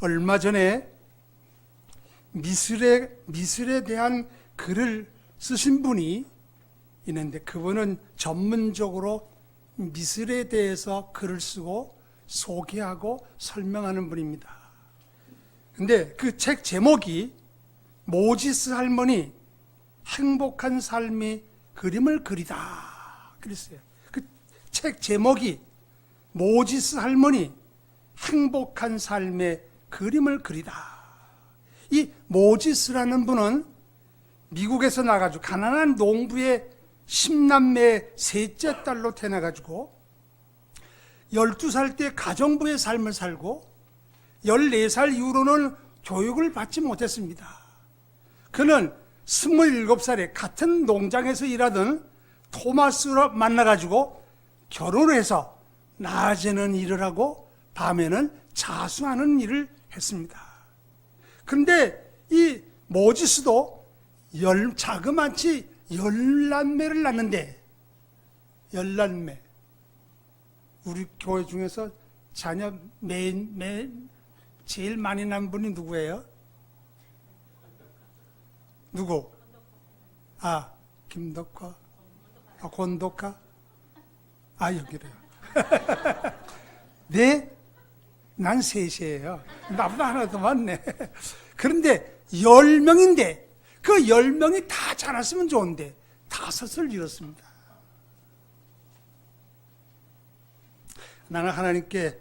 얼마 전에 미술에 대한 글을 쓰신 분이 있는데, 그분은 전문적으로 미술에 대해서 글을 쓰고 소개하고 설명하는 분입니다. 근데 그 책 제목이 모지스 할머니 행복한 삶의 그림을 그리다 그랬어요. 그 책 제목이 모지스 할머니 행복한 삶의 그림을 그리다. 이 모지스라는 분은 미국에서 나가지고 가난한 농부의 10남매 셋째 딸로 태어나가지고 12살 때 가정부의 삶을 살고 14살 이후로는 교육을 받지 못했습니다. 그는 27살에 같은 농장에서 일하던 토마스를 만나가지고 결혼을 해서 낮에는 일을 하고 밤에는 자수하는 일을 했습니다. 그런데 이 모지스도 자그마치 10남매를 낳는데, 10남매. 우리 교회 중에서 자녀 제일 많이 낳은 분이 누구예요? 누구? 김덕화? 권덕화? 여기래요. 네? 난 셋이에요. 나보다 하나 더 많네. 그런데 10명인데 그 10명이 다 자랐으면 좋은데 5을 잃었습니다. 나는 하나님께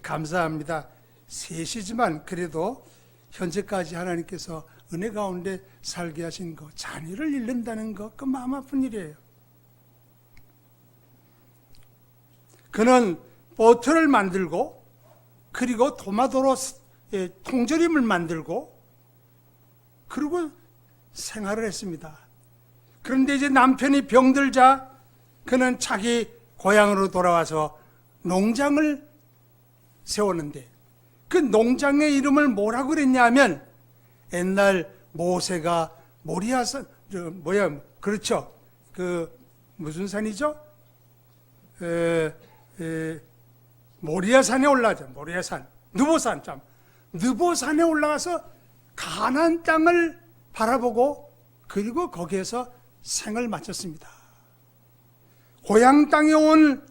감사합니다. 셋이지만 그래도 현재까지 하나님께서 은혜 가운데 살게 하신 거, 자녀를 잃는다는 거, 그 마음 아픈 일이에요. 그는 보트를 만들고, 그리고 도마도로 통조림을 만들고, 그리고 생활을 했습니다. 그런데 이제 남편이 병들자 그는 자기 고향으로 돌아와서 농장을 세웠는데, 그 농장의 이름을 뭐라고 그랬냐면 옛날 모세가 모리아산, 그렇죠? 무슨 산이죠? 모리아산에 올라가죠. 모리아산, 느보산에 올라가서 가나안 땅을 바라보고, 그리고 거기에서 생을 마쳤습니다. 고향 땅에 온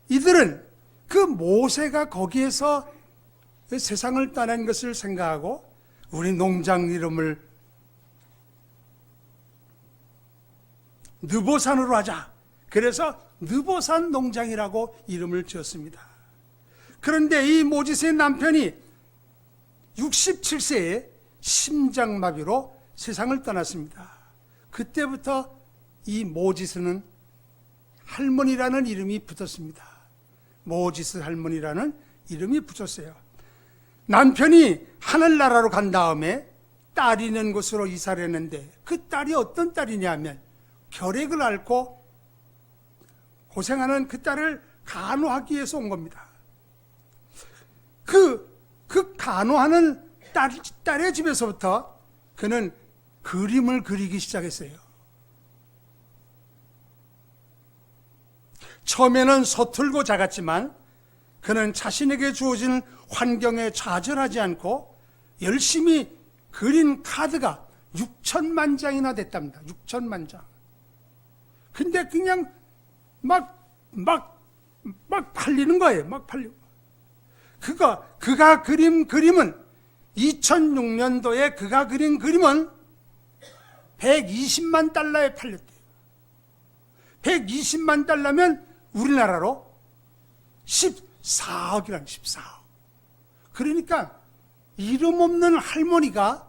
이들은 그 모세가 거기에서 세상을 떠난 것을 생각하고 우리 농장 이름을 느보산으로 하자. 그래서 느보산 농장이라고 이름을 지었습니다. 그런데 이 모지스의 남편이 67세에 심장마비로 세상을 떠났습니다. 그때부터 이 모지스는 할머니라는 이름이 붙었습니다. 모지스 할머니라는 이름이 붙었어요. 남편이 하늘나라로 간 다음에 딸이 있는 곳으로 이사를 했는데, 그 딸이 어떤 딸이냐면 결핵을 앓고 고생하는 그 딸을 간호하기 위해서 온 겁니다. 그 간호하는 딸의 집에서부터 그는 그림을 그리기 시작했어요. 처음에는 서툴고 작았지만 그는 자신에게 주어진 환경에 좌절하지 않고 열심히 그린 카드가 6천만 장이나 됐답니다. 6천만 장. 근데 그냥 막 팔리는 거예요. 막 팔리고. 그가 그린 그림은 2006년도에 그가 그린 그림은 120만 달러에 팔렸대요. 120만 달러면 우리나라로 14억이란 14억. 그러니까 이름 없는 할머니가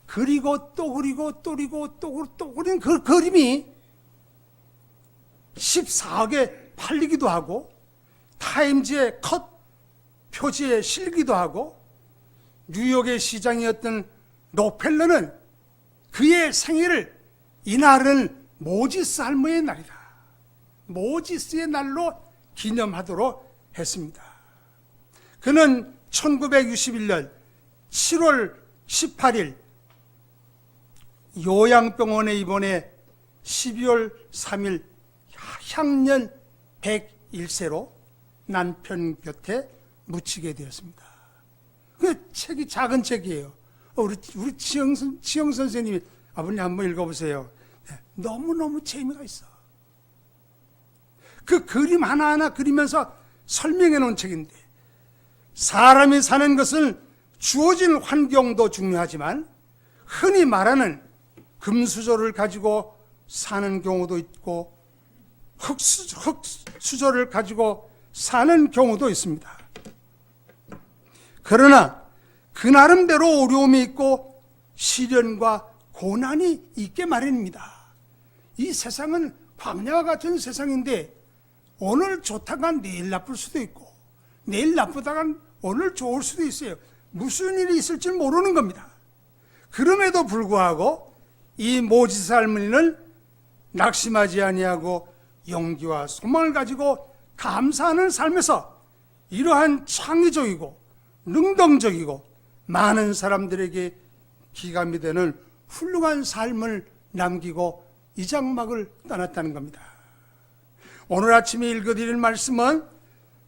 그리고 또 그리고 또 그리고 또 그린 그 그림이 14억에 팔리기도 하고 타임즈의 컷 표지에 실기도 하고 뉴욕의 시장이었던 록펠러는 그의 생일을 이날은 모지스 할머니의 날이다. 모지스의 날로 기념하도록 했습니다. 그는 1961년 7월 18일 요양병원에 입원해 12월 3일 향년 101세로 남편 곁에 묻히게 되었습니다. 그 책이 작은 책이에요. 우리 치영 선생님이 아버님 한번 읽어보세요. 네, 너무너무 재미가 있어. 그 그림 하나하나 그리면서 설명해 놓은 책인데, 사람이 사는 것은 주어진 환경도 중요하지만 흔히 말하는 금수저를 가지고 사는 경우도 있고 흙수저를 가지고 사는 경우도 있습니다. 그러나 그 나름대로 어려움이 있고 시련과 고난이 있게 마련입니다. 이 세상은 광야와 같은 세상인데 오늘 좋다가 내일 나쁠 수도 있고 내일 나쁘다가 오늘 좋을 수도 있어요. 무슨 일이 있을지 모르는 겁니다. 그럼에도 불구하고 이 모지스 할머니는 낙심하지 아니하고 용기와 소망을 가지고 감사하는 삶에서 이러한 창의적이고 능동적이고 많은 사람들에게 기감이 되는 훌륭한 삶을 남기고 이 장막을 떠났다는 겁니다. 오늘 아침에 읽어드릴 말씀은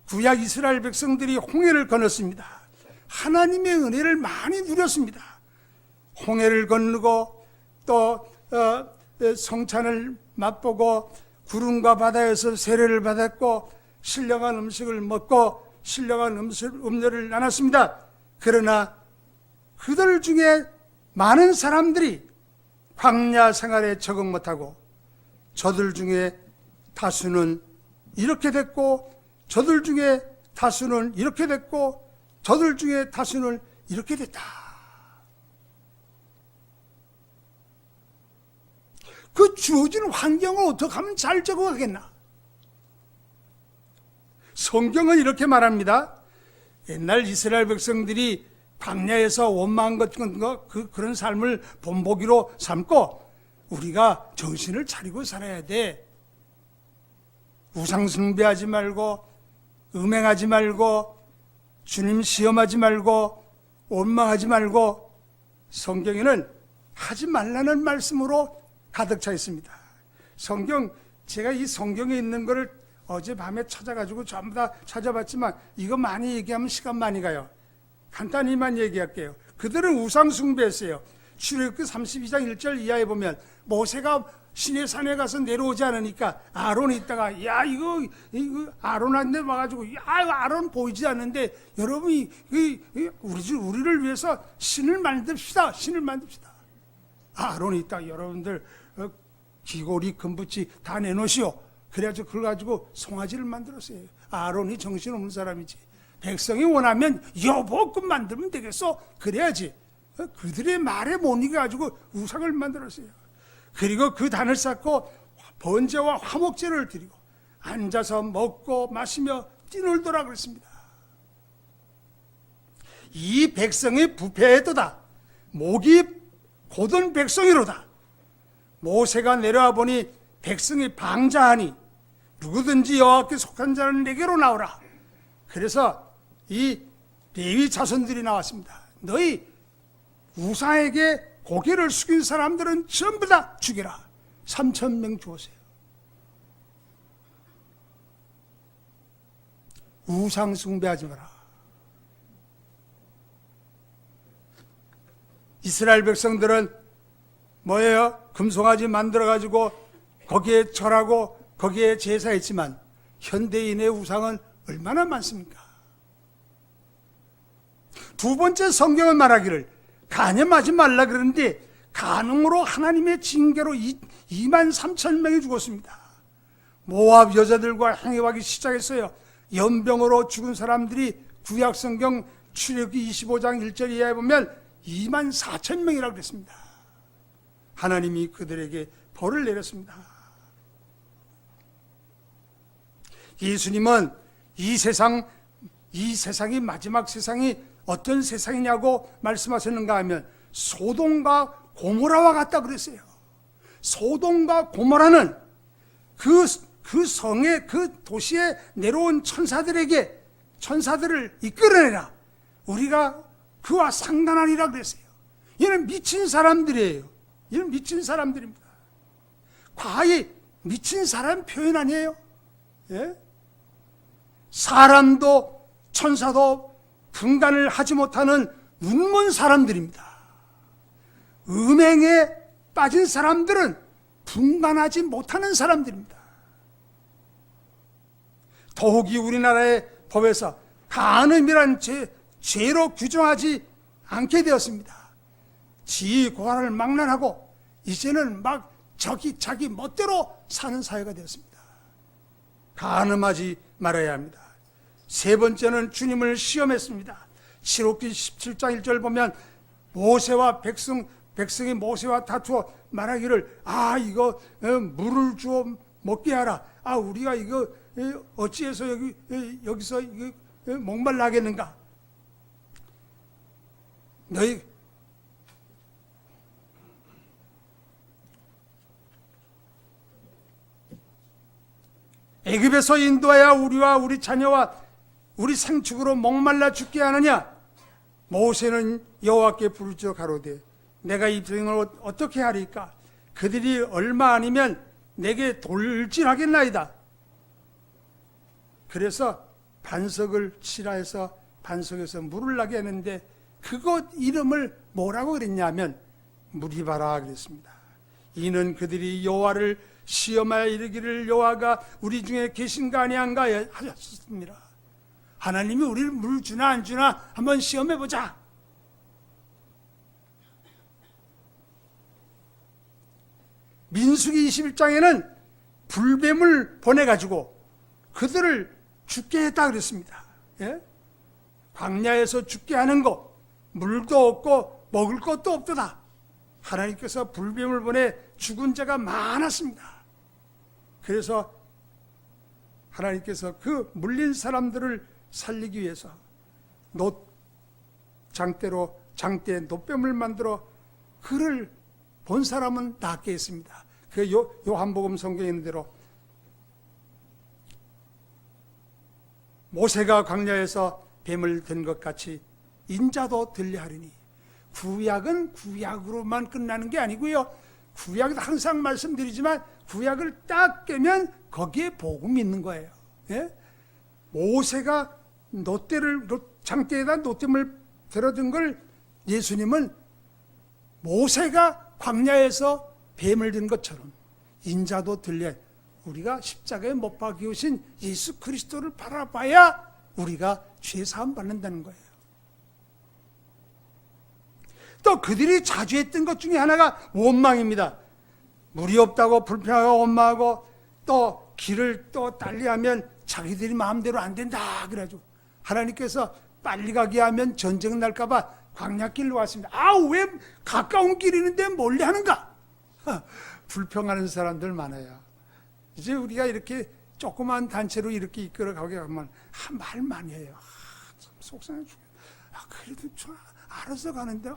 구약 이스라엘 백성들이 홍해를 건넜습니다. 하나님의 은혜를 많이 누렸습니다. 홍해를 건너고 또 성찬을 맛보고 구름과 바다에서 세례를 받았고 신령한 음식을 먹고 신령한 음료를 나눴습니다. 그러나 그들 중에 많은 사람들이 광야 생활에 적응 못하고 저들 중에 다수는 이렇게 됐고 저들 중에 다수는 이렇게 됐고 저들 중에 다수는 이렇게 됐다. 그 주어진 환경을 어떻게 하면 잘 적응하겠나? 성경은 이렇게 말합니다. 옛날 이스라엘 백성들이 광야에서 원망한 그런 삶을 본보기로 삼고 우리가 정신을 차리고 살아야 돼. 우상 숭배하지 말고 음행하지 말고 주님 시험하지 말고 원망하지 말고 성경에는 하지 말라는 말씀으로 가득 차 있습니다. 제가 이 성경에 있는 거를 어젯밤에 찾아가지고 전부 다 찾아봤지만 이거 많이 얘기하면 시간 많이 가요. 간단히만 얘기할게요. 그들은 우상 숭배했어요. 출애굽기 32장 1절 이하에 보면 모세가 시내 산에 가서 내려오지 않으니까 아론이 있다가 야 이거 아론한테 와가지고 야 아론 보이지 않는데 여러분이 우리를 위해서 신을 만듭시다. 아론이 있다가 여러분들 귀고리 금붙이 다 내놓으시오. 그래가지고 그걸 가지고 송아지를 만들었어요. 아론이 정신없는 사람이지. 백성이 원하면 여보금 만들면 되겠어. 그래야지. 그들의 말에 못 이겨가지고 우상을 만들었어요. 그리고 그 단을 쌓고 번제와 화목제를 드리고 앉아서 먹고 마시며 뛰놀더라 그랬습니다. 이 백성이 부패했도다. 목이 곧은 백성이로다. 모세가 내려와 보니 백성이 방자하니 누구든지 여호와께 속한 자는 내게로 나오라. 그래서 이 레위 자손들이 나왔습니다. 너희 우상에게 고개를 숙인 사람들은 전부 다 죽여라. 3,000명 죽었어요. 우상 숭배하지 마라. 이스라엘 백성들은 뭐예요? 금송아지 만들어가지고 거기에 절하고 거기에 제사했지만 현대인의 우상은 얼마나 많습니까? 두 번째 성경은 말하기를 간염하지 말라 그러는데 간음으로 하나님의 징계로 23,000명이 죽었습니다. 모압 여자들과 행위하기 시작했어요. 연병으로 죽은 사람들이 구약성경 출애굽기 25장 1절 이하에 보면 24,000명이라고 그랬습니다. 하나님이 그들에게 벌을 내렸습니다. 예수님은 이 세상이 마지막 세상이 어떤 세상이냐고 말씀하셨는가 하면 소돔과 고모라와 같다 그랬어요. 소돔과 고모라는 그 성에 그 도시에 내려온 천사들을 이끌어내라. 우리가 그와 상관하리라 그랬어요. 얘는 미친 사람들이에요. 얘는 미친 사람들입니다. 과히 미친 사람 표현 아니에요? 예? 사람도 천사도 분간을 하지 못하는 눈먼 사람들입니다. 음행에 빠진 사람들은 분간하지 못하는 사람들입니다. 더욱이 우리나라의 법에서 간음이란 죄로 규정하지 않게 되었습니다. 지 고안을 망란하고 이제는 막 자기 멋대로 사는 사회가 되었습니다. 간음하지 말아야 합니다. 세 번째는 주님을 시험했습니다. 출애굽기 17장 1절 보면 모세와 백성이 모세와 다투어 말하기를 이거 물을 주어 먹게 하라. 우리가 이거 어찌해서 여기서 목말라겠는가? 너희 애굽에서 인도하여 우리와 우리 자녀와 우리 생축으로 목말라 죽게 하느냐? 모세는 여호와께 부르짖어 가로되 내가 이 백성을 어떻게 하리까? 그들이 얼마 아니면 내게 돌질하겠나이다. 그래서 반석을 칠하여서 반석에서 물을 나게 했는데 그곳 이름을 뭐라고 그랬냐면 무리바라 그랬습니다. 이는 그들이 여호와를 시험하여 이르기를 여호와가 우리 중에 계신가 아니한가 하셨습니다. 하나님이 우리를 물 주나 안 주나 한번 시험해 보자. 민수기 21장에는 불뱀을 보내가지고 그들을 죽게 했다 그랬습니다. 예? 광야에서 죽게 하는 것, 물도 없고 먹을 것도 없도다. 하나님께서 불뱀을 보내 죽은 자가 많았습니다. 그래서 하나님께서 그 물린 사람들을 살리기 위해서 장대에 놋뱀을 만들어 그를 본 사람은 낫게 했습니다. 그 요한복음 성경에 있는 대로 모세가 광야에서 뱀을 든 것 같이 인자도 들려하리니 구약은 구약으로만 끝나는 게 아니고요. 구약은 항상 말씀드리지만 구약을 딱 깨면 거기에 복음이 있는 거예요. 예? 모세가 장대에다 놋뱀을 들어든 걸 예수님은 모세가 광야에서 뱀을 든 것처럼 인자도 들려 우리가 십자가에 못 박히신 예수 그리스도를 바라봐야 우리가 죄 사함 받는다는 거예요. 또 그들이 자주 했던 것 중에 하나가 원망입니다. 물이 없다고 불평하고 원망하고 또 길을 또 달리하면 자기들이 마음대로 안 된다 그래가지고 하나님께서 빨리 가게 하면 전쟁 날까 봐 광야길로 왔습니다. 왜 가까운 길이 있는데 멀리 하는가? 불평하는 사람들 많아요. 이제 우리가 이렇게 조그만 단체로 이렇게 이끌어 가게 하면 말 많이 해요. 참 속상해 죽겠어. 그래도 알아서 가는데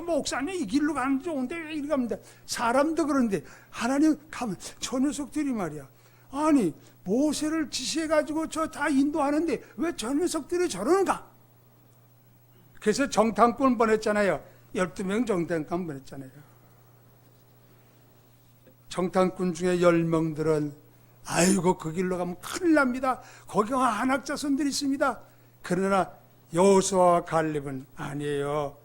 목사님 이 길로 가는 게 좋은데 왜 이리 갑니다. 사람도 그런데 하나님 가면 저 녀석들이 말이야. 아니 모세를 지시해가지고 저 다 인도하는데 왜 저 녀석들이 저러는가? 그래서 정탐꾼 보냈잖아요. 12명 정탐꾼 보냈잖아요. 정탐꾼 중에 10명들은 아이고 그 길로 가면 큰일 납니다. 거기 안악자손들이 있습니다. 그러나 여호수아와 갈렙은 아니에요.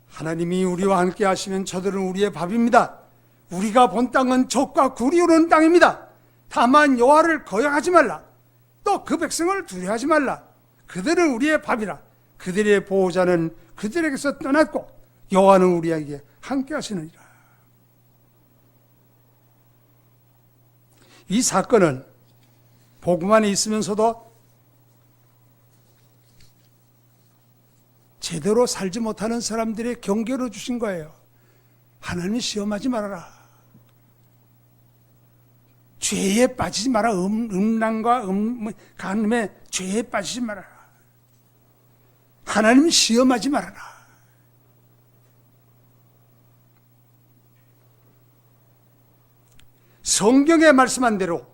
하나님이 우리와 함께 하시면 저들은 우리의 밥입니다. 우리가 본 땅은 젖과 굴이 오르는 땅입니다. 다만 여호와를 거역하지 말라. 또 그 백성을 두려워하지 말라. 그들은 우리의 밥이라. 그들의 보호자는 그들에게서 떠났고 여호와는 우리에게 함께 하시느니라. 이 사건은 복음 안에 있으면서도 제대로 살지 못하는 사람들의 경계로 주신 거예요. 하나님 시험하지 말아라. 죄에 빠지지 마라. 음란과 간음에 죄에 빠지지 말아라. 하나님 시험하지 말아라. 성경에 말씀한 대로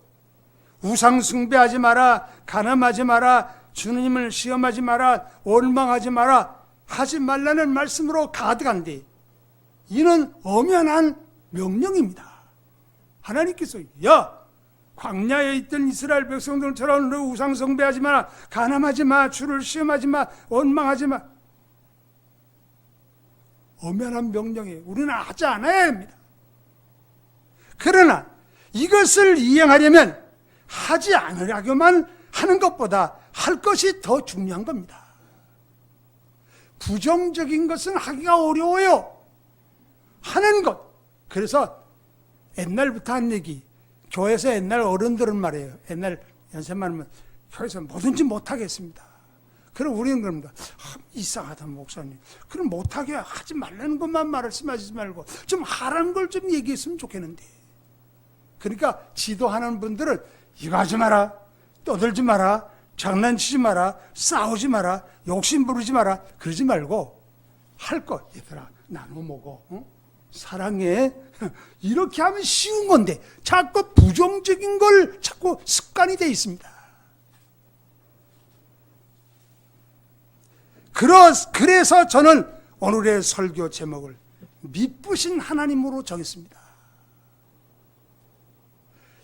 우상 숭배하지 마라, 간음하지 마라, 주님을 시험하지 마라, 원망하지 마라 하지 말라는 말씀으로 가득한데 이는 엄연한 명령입니다. 하나님께서 광야에 있던 이스라엘 백성들처럼 너 우상 숭배하지 마, 간음하지 마, 주를 시험하지 마, 원망하지 마. 엄연한 명령이에요. 우리는 하지 않아야 합니다. 그러나 이것을 이행하려면 하지 않으려고만 하는 것보다 할 것이 더 중요한 겁니다. 부정적인 것은 하기가 어려워요. 하는 것. 그래서 옛날부터 한 얘기, 교회에서 옛날 어른들은 말이에요. 옛날 연세만 하면 교회에서 뭐든지 못하겠습니다. 그럼 우리는 그럽니다. 이상하다 목사님. 그럼 못하게 하지 말라는 것만 말씀하지 말고 좀 하라는 걸 좀 얘기했으면 좋겠는데. 그러니까 지도하는 분들은 이거 하지 마라, 떠들지 마라, 장난치지 마라, 싸우지 마라, 욕심 부리지 마라, 그러지 말고 할 것. 얘들아 나눠 먹어, 사랑해. 이렇게 하면 쉬운 건데 자꾸 부정적인 걸 자꾸 습관이 돼 있습니다. 그래서 저는 오늘의 설교 제목을 미쁘신 하나님으로 정했습니다.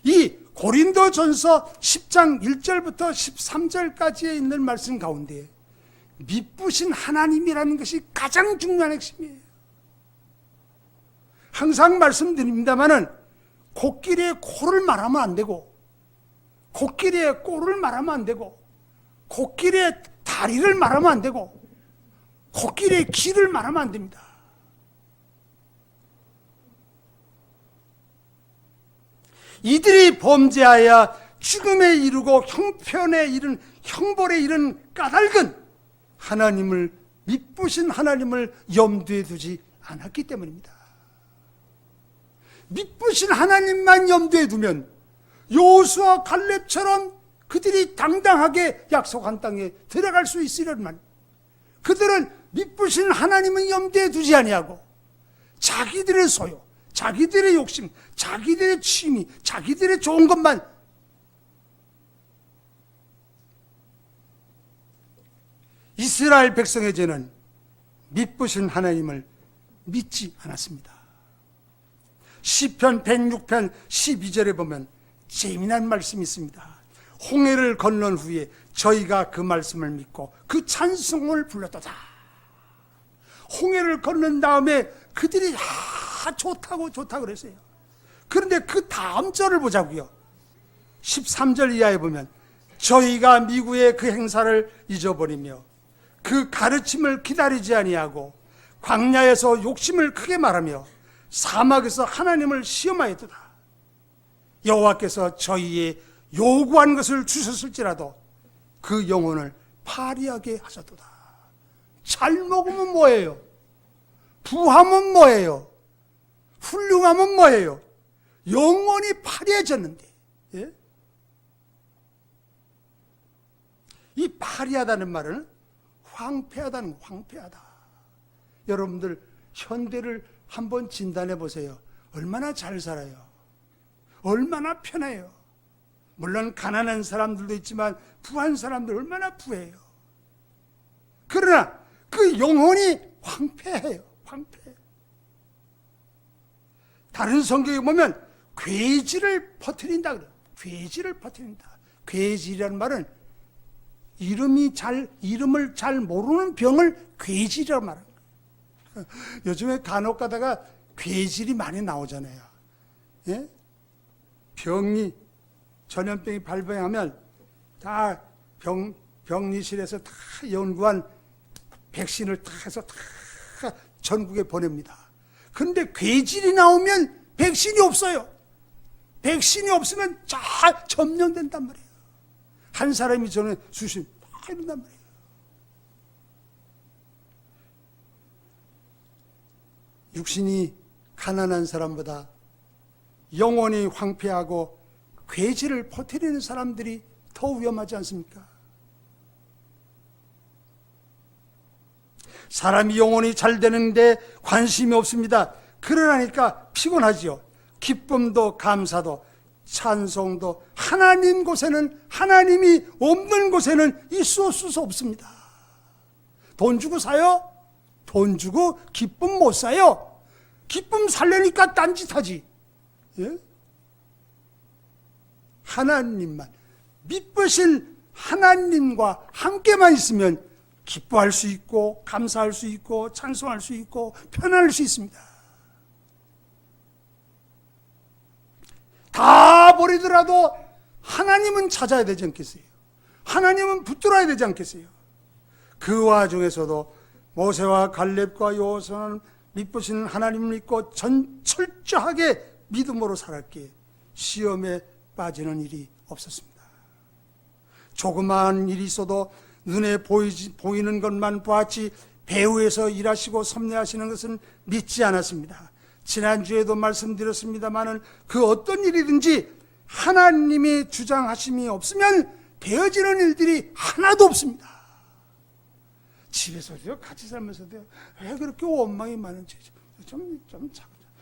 이 고린도전서 10장 1절부터 13절까지에 있는 말씀 가운데 미쁘신 하나님이라는 것이 가장 중요한 핵심이에요. 항상 말씀드립니다마는 코끼리의 코를 말하면 안 되고, 코끼리의 꼬를 말하면 안 되고, 코끼리의 다리를 말하면 안 되고, 코끼리의 귀를 말하면 안 됩니다. 이들이 범죄하여 죽음에 이르고 형편에 이른 형벌에 이른 까닭은 하나님을, 미쁘신 하나님을 염두에 두지 않았기 때문입니다. 미쁘신 하나님만 염두에 두면 여호수아 갈렙처럼 그들이 당당하게 약속한 땅에 들어갈 수 있으려만, 그들은 미쁘신 하나님은 염두에 두지 아니하고 자기들의 소유, 자기들의 욕심, 자기들의 취미, 자기들의 좋은 것만, 이스라엘 백성의 죄는 미쁘신 하나님을 믿지 않았습니다. 시편 106편 12절에 보면 재미난 말씀이 있습니다. 홍해를 건넌 후에 저희가 그 말씀을 믿고 그 찬송을 불렀도다. 홍해를 건넌 다음에 그들이 좋다고 그랬어요. 그런데 그 다음 절을 보자고요. 13절 이하에 보면 저희가 미구의 그 행사를 잊어버리며 그 가르침을 기다리지 아니하고 광야에서 욕심을 크게 말하며 사막에서 하나님을 시험하였도다. 여호와께서 저희의 요구한 것을 주셨을지라도 그 영혼을 파리하게 하셨도다. 잘 먹으면 뭐예요? 부하면 뭐예요? 훌륭하면 뭐예요? 영혼이 파리해졌는데, 예? 이 파리하다는 말은 황폐하다는 거, 황폐하다. 여러분들 현대를 한번 진단해 보세요. 얼마나 잘 살아요? 얼마나 편해요? 물론 가난한 사람들도 있지만 부한 사람들 얼마나 부해요. 그러나 그 영혼이 황폐해요. 황폐해요. 다른 성경에 보면 괴질을 퍼뜨린다 그래요. 괴질을 퍼뜨린다. 괴질이라는 말은 이름을 잘 모르는 병을 괴질이라고 말합니다. 요즘에 간혹 가다가 괴질이 많이 나오잖아요. 예? 전염병이 발병하면 다 병리실에서 다 연구한 백신을 다 해서 다 전국에 보냅니다. 그런데 괴질이 나오면 백신이 없어요. 백신이 없으면 다 점령된단 말이에요. 한 사람이 전에 수십 다 이런단 말이에요. 육신이 가난한 사람보다 영혼이 황폐하고 괴질을 퍼뜨리는 사람들이 더 위험하지 않습니까? 사람이 영혼이 잘 되는데 관심이 없습니다. 그러니까 피곤하지요. 기쁨도 감사도 찬송도 하나님 곳에는, 하나님이 없는 곳에는 있을 수 없습니다. 돈 주고 사요? 돈 주고 기쁨 못 사요. 기쁨 살려니까 딴짓하지. 예? 하나님만, 믿으신 하나님과 함께만 있으면 기뻐할 수 있고 감사할 수 있고 찬송할 수 있고 편안할 수 있습니다. 다 버리더라도 하나님은 찾아야 되지 않겠어요? 하나님은 붙들어야 되지 않겠어요? 그 와중에서도 모세와 갈렙과 여호수아는 믿으시는 하나님을 믿고 철저하게 믿음으로 살았기에 시험에 빠지는 일이 없었습니다. 조그마한 일이 있어도 눈에 보이는 것만 보았지 배후에서 일하시고 섭리하시는 것은 믿지 않았습니다. 지난주에도 말씀드렸습니다마는 그 어떤 일이든지 하나님이 주장하심이 없으면 되어지는 일들이 하나도 없습니다. 집에서도요, 같이 살면서도요, 왜 그렇게 원망이 많은지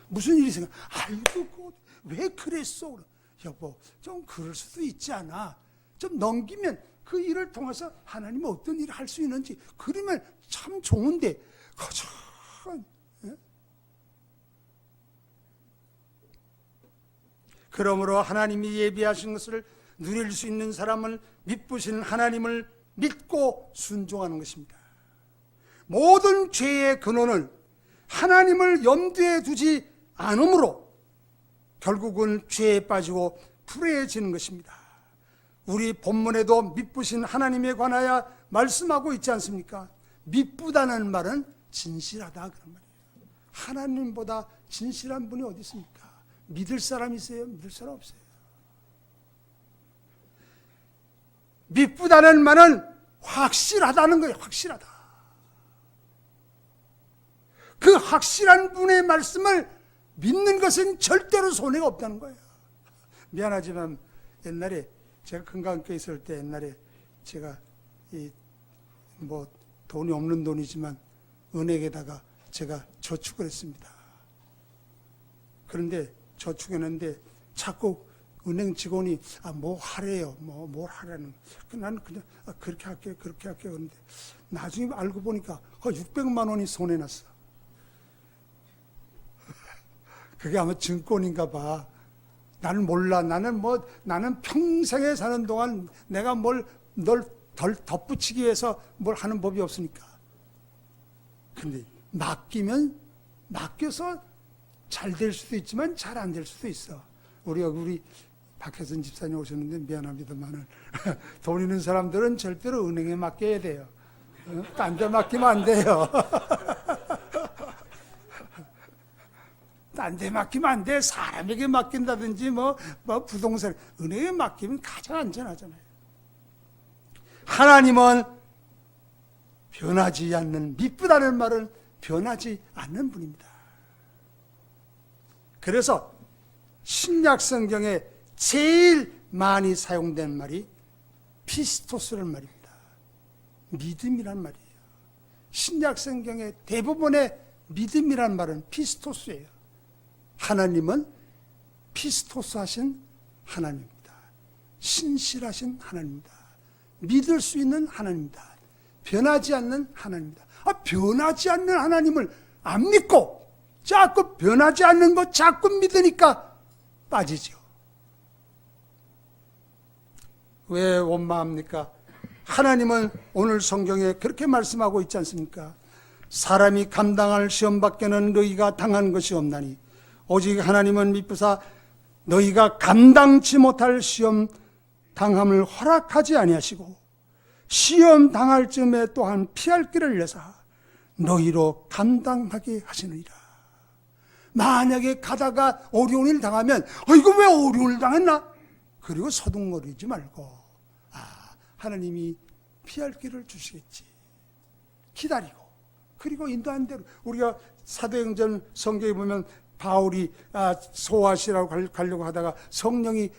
무슨 일이 생겨? 아이고, 왜 그랬어? 여보, 좀 그럴 수도 있지 않아? 좀 넘기면 그 일을 통해서 하나님은 어떤 일을 할 수 있는지 그러면 참 좋은데, 그러므로 하나님이 예비하신 것을 누릴 수 있는 사람은 믿으신 하나님을 믿고 순종하는 것입니다. 모든 죄의 근원은 하나님을 염두에 두지 않으므로 결국은 죄에 빠지고 불행해지는 것입니다. 우리 본문에도 믿으신 하나님에 관하여 말씀하고 있지 않습니까? 믿부다는 말은 진실하다 그런 말이에요. 하나님보다 진실한 분이 어디 있습니까? 믿을 사람 있어요? 믿을 사람 없어요? 믿부다는 말은 확실하다는 거예요. 확실하다. 그 확실한 분의 말씀을 믿는 것은 절대로 손해가 없다는 거예요. 미안하지만 옛날에 제가 건강학교에 있을 때 옛날에 제가 돈이 없는 돈이지만 은행에다가 제가 저축을 했습니다. 그런데 저축했는데 자꾸 은행 직원이 뭐 하래요. 뭘 하라는 거. 나는 그냥 그렇게 할게요. 그렇게 할게요. 그런데 나중에 알고 보니까 600만 원이 손해 났어. 그게 아마 증권인가 봐. 나는 몰라. 나는 평생에 사는 동안 내가 널 덧붙이기 위해서 뭘 하는 법이 없으니까. 근데 맡겨서 잘 될 수도 있지만 잘 안 될 수도 있어. 우리 박혜선 집사님 오셨는데 미안합니다만은 돈 있는 사람들은 절대로 은행에 맡겨야 돼요. 딴 데 맡기면 안 돼요. 딴 데 맡기면 안 돼. 사람에게 맡긴다든지 부동산, 은행에 맡기면 가장 안전하잖아요. 하나님은 변하지 않는, 믿부다는 말은 변하지 않는 분입니다. 그래서 신약 성경에 제일 많이 사용된 말이 피스토스라는 말입니다. 믿음이란 말이에요. 신약 성경의 대부분의 믿음이란 말은 피스토스예요. 하나님은 피스토스 하신 하나님입니다. 신실하신 하나님입니다. 믿을 수 있는 하나님입니다. 변하지 않는 하나님입니다. 변하지 않는 하나님을 안 믿고 자꾸 변하지 않는 것 자꾸 믿으니까 빠지죠. 왜 원망합니까? 하나님은 오늘 성경에 그렇게 말씀하고 있지 않습니까? 사람이 감당할 시험 밖에는 너희가 당한 것이 없나니 오직 하나님은 미쁘사 너희가 감당치 못할 시험 당함을 허락하지 아니하시고 시험 당할 즈음에 또한 피할 길을 내사 너희로 감당하게 하시느니라. 만약에 가다가 어려운 일 당하면 이거 왜 어려운 일 당했나? 그리고 서둥거리지 말고 하나님이 피할 길을 주시겠지. 기다리고 그리고 인도한 대로 우리가 사도행전 성경에 보면 바울이 소아시라고 가려고 하다가 성령이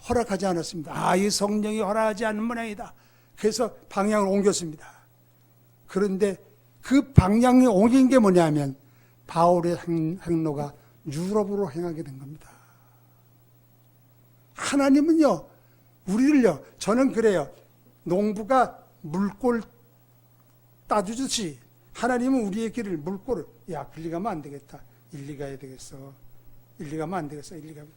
허락하지 않았습니다. 이 성령이 허락하지 않는 모양이다. 그래서 방향을 옮겼습니다. 그런데 그 방향이 옮긴 게 뭐냐면 바울의 행로가 유럽으로 행하게 된 겁니다. 하나님은요, 우리를요, 저는 그래요. 농부가 물골 따주듯이 하나님은 우리의 길을 물골을 글리 가면 안 되겠다. 일리 가야 되겠어. 일리 가면 안 되겠어. 일리 가면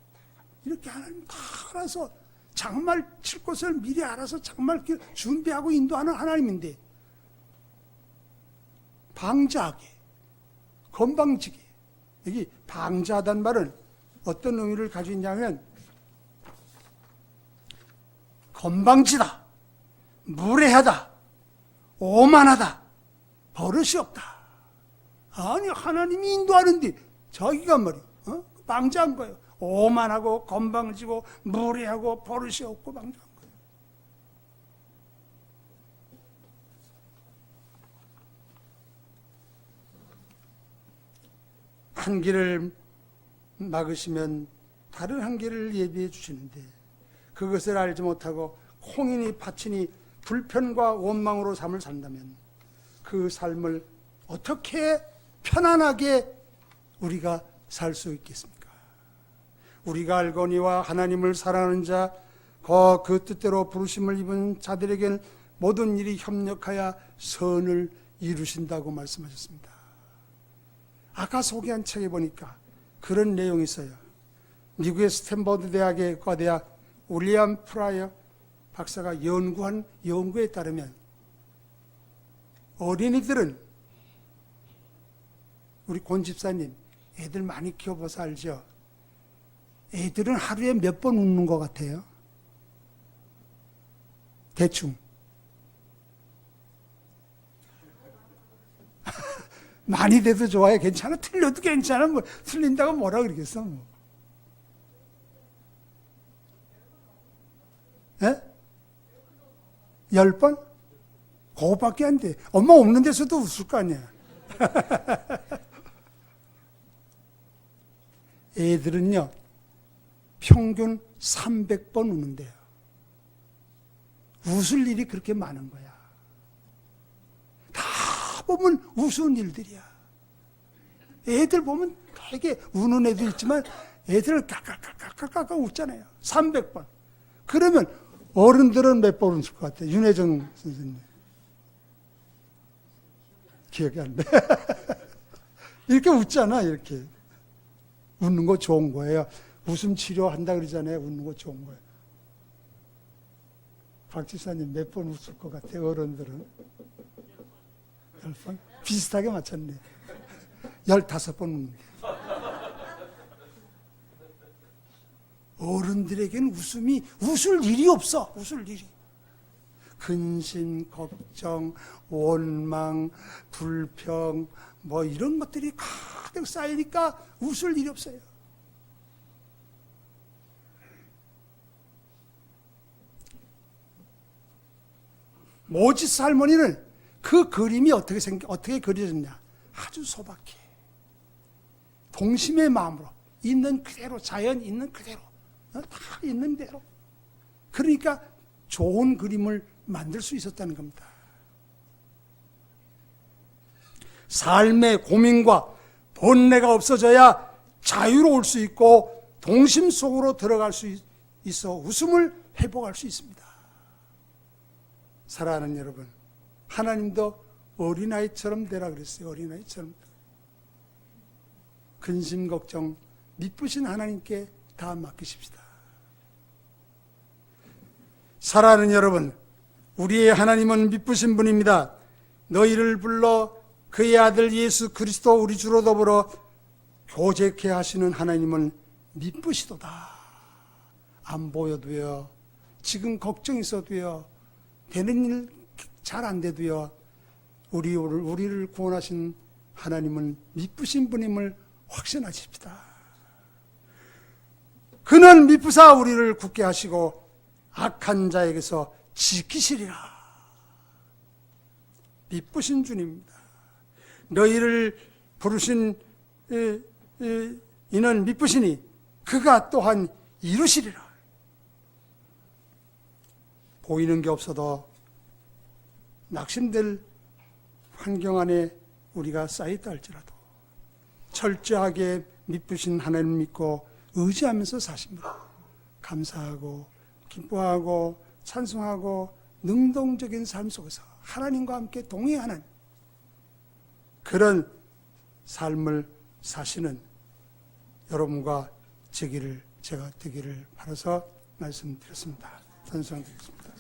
이렇게 하나님 다 알아서 장말 칠 곳을 미리 알아서 장말 준비하고 인도하는 하나님인데 방자하게, 건방지게, 여기 방자하다는 말은 어떤 의미를 가지고 있냐면 건방지다, 무례하다, 오만하다, 버릇이 없다. 아니 하나님이 인도하는데 자기가 말이야 방자한 거예요. 오만하고 건방지고 무례하고 버릇이 없고 방자한 거예요. 한 길을 막으시면 다른 한 길을 예비해 주시는데 그것을 알지 못하고 홍인이 파친이 불편과 원망으로 삶을 산다면 그 삶을 어떻게 편안하게 우리가 살 수 있겠습니까? 우리가 알거니와 하나님을 사랑하는 자, 그 뜻대로 부르심을 입은 자들에게는 모든 일이 협력하여 선을 이루신다고 말씀하셨습니다. 아까 소개한 책에 보니까 그런 내용이 있어요. 미국의 스탠퍼드 대학의 과대학 윌리엄 프라이어 박사가 연구한 연구에 따르면 어린이들은, 우리 권 집사님 애들 많이 키워봐서 알죠? 애들은 하루에 몇 번 웃는 것 같아요? 대충 많이 돼도 좋아요. 괜찮아. 틀려도 괜찮아. 뭐 틀린다고 뭐라 그러겠어 뭐. 예? 10번? 그거밖에 안 돼. 엄마 없는 데서도 웃을 거 아니야. 애들은요 평균 300번 우는데요. 웃을 일이 그렇게 많은 거야. 다 보면 우스운 일들이야. 애들 보면 되게 우는 애도 있지만 애들은 까까까까까까 웃잖아요. 300번. 그러면 어른들은 몇 번 웃을 것 같아요? 윤혜정 선생님. 기억이 안 나. 이렇게 웃잖아, 이렇게. 웃는 거 좋은 거예요. 웃음 치료한다 그러잖아요. 웃는 거 좋은 거예요. 박 지사님 몇 번 웃을 것 같아요, 어른들은? 10번? 비슷하게 맞췄네. 15번 웃는데. 어른들에게는 웃을 일이 없어. 웃을 일이. 근심, 걱정, 원망, 불평, 뭐 이런 것들이 가득 쌓이니까 웃을 일이 없어요. 모지스 할머니는 그 그림이 어떻게 그려졌냐? 아주 소박해. 동심의 마음으로 있는 그대로, 자연 있는 그대로, 다 있는 대로. 그러니까 좋은 그림을 만들 수 있었다는 겁니다. 삶의 고민과 번뇌가 없어져야 자유로울 수 있고 동심 속으로 들어갈 수 있어 웃음을 회복할 수 있습니다. 사랑하는 여러분, 하나님도 어린아이처럼 되라 그랬어요. 어린아이처럼. 근심 걱정 미쁘신 하나님께 다 맡기십시다. 사랑하는 여러분, 우리의 하나님은 미쁘신 분입니다. 너희를 불러 그의 아들 예수 그리스도 우리 주로 더불어 교제케 하시는 하나님은 미쁘시도다. 안 보여도요, 지금 걱정 있어도요, 되는 일 잘 안 돼도요, 우리를 구원하신 하나님은 미쁘신 분임을 확신하십시다. 그는 미쁘사 우리를 굳게 하시고 악한 자에게서 지키시리라. 미쁘신 주님입니다. 너희를 부르신 이는 미쁘시니 그가 또한 이루시리라. 보이는 게 없어도 낙심될 환경 안에 우리가 쌓였다 할지라도 철저하게 미쁘신 하나님 믿고 의지하면서 사십니다. 감사하고 기뻐하고 찬송하고 능동적인 삶 속에서 하나님과 함께 동행하는 그런 삶을 사시는 여러분과 제가 되기를 바라서 말씀드렸습니다. 찬송드리겠습니다.